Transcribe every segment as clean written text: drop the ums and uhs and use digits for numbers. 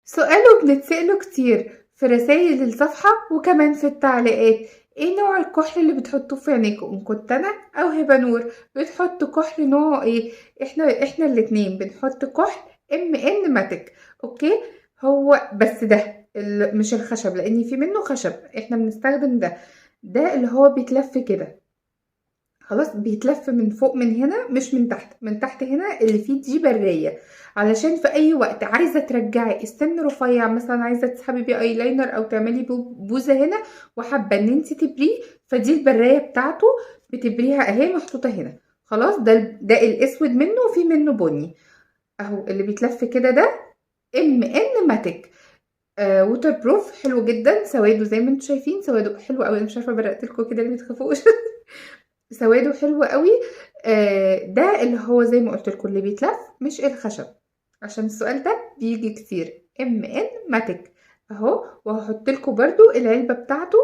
سؤال بنتسأله كتير في رسائل الصفحة وكمان في التعليقات. ايه نوع الكحل اللي بتحطوه في عينيكوا؟ ان كنت انا او هبة نور بتحط كحل نوعه ايه؟ احنا الاتنين بنحط كحل ان ماتك. اوكي. هو بس ده مش الخشب، لان في منه خشب، احنا بنستخدم ده اللي هو بيتلف كده. خلاص بيتلف من فوق من هنا مش من تحت، من تحت هنا اللي فيه دي براية، علشان في اي وقت عايزة ترجعي السن رفيع، مثلا عايزة تسحبي بيه ايلاينر او تعملي بوزة هنا وحابة ان انت تبريه، فدي البراية بتاعته بتبريها اهي محطوطة هنا. خلاص ده الاسود منه وفي منه بني اهو اللي بيتلف كده ده ان ماتيك. ووتر بروف، حلو جدا، سواده زي ما انتم شايفين سواده حلو قوي، مش عارفه برقت لكم كده ليه، ما تخافوش. سواده حلو قوي. ده اللي هو زي ما قلت لكم اللي بيتلف مش الخشب، عشان السؤال ده بيجي كتير. ان ماتيك اهو، وهحط لكم برده العلبه بتاعته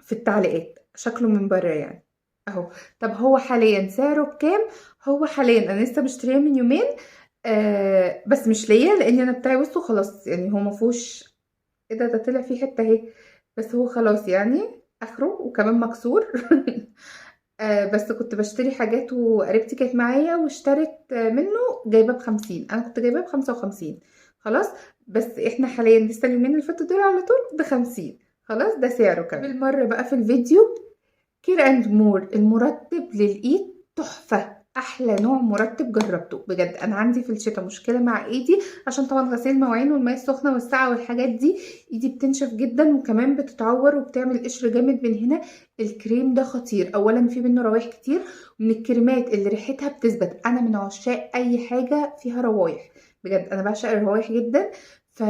في التعليقات، شكله من بره يعني اهو. طب هو حاليا سعره بكام؟ هو حاليا انا لسه مشتريه من يومين، بس مش ليا لان انا بتاعي وسطه خلاص، يعني هو مفهوش. ايه ده طلع فيه حته اهي، بس هو خلاص يعني اخره وكمان مكسور. بس كنت بشتري حاجات وقريبتي كانت معايا واشترت منه، جايباه ب50، انا كنت جايباه ب55. خلاص. بس احنا حاليا لسه اليومين اللي فاتوا دول على طول ب50. خلاص ده سعره كمان بالمرة بقى في الفيديو. كير اند مور المرطب للايد تحفة، احلى نوع مرطب جربته بجد. انا عندي في الشتاء مشكلة مع ايدي عشان طبعا غسيل المواعين والمياه السخنة والساقعة والحاجات دي، ايدي بتنشف جدا وكمان بتتعور وبتعمل قشر جامد من هنا. الكريم ده خطير، اولا في منه روايح كتير، ومن الكريمات اللي ريحتها بتثبت. انا من عشاق اي حاجة فيها روايح، بجد انا بعشق الروايح جدا. ف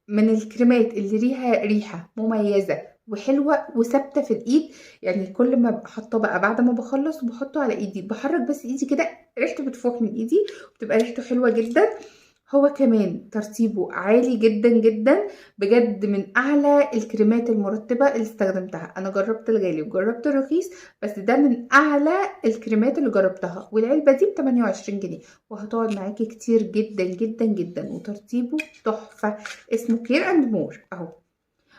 من الكريمات اللي ليها ريحة مميزة وحلوة وثابتة في الايد. يعني كل ما بحطه بقى بعد ما بخلص وبحطه على ايدي بحرك بس ايدي كده، ريحته بتفوح من ايدي وبتبقى ريحته حلوة جدا. هو كمان ترطيبه عالي جدا جدا، بجد من اعلى الكريمات المرطبة اللي استخدمتها. انا جربت الغالي وجربت الرخيص، بس ده من اعلى الكريمات اللي جربتها. والعلبة دي ب28 جنيه، وهتقعد معاكي كتير جدا جدا جدا، وترطيبه تحفة. اسمه كير اند مور اهو،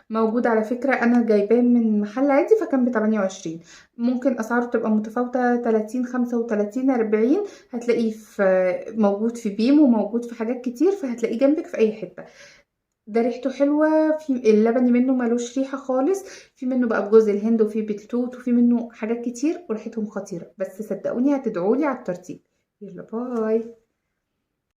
موجود على فكرة. انا جايباه من محل عادي فكان ب28. ممكن اسعاره تبقى متفاوتة 30 35 40، هتلاقيه في موجود في بيم وموجود في حاجات كتير، فهتلاقيه جنبك في اي حتة. ده ريحته حلوة، في اللبني منه ملوش ريحة خالص، في منه بقى بجوز الهند وفي بتوت وفي منه حاجات كتير وريحتهم خطيرة، بس صدقوني هتدعولي على الترتيب. يلا باي.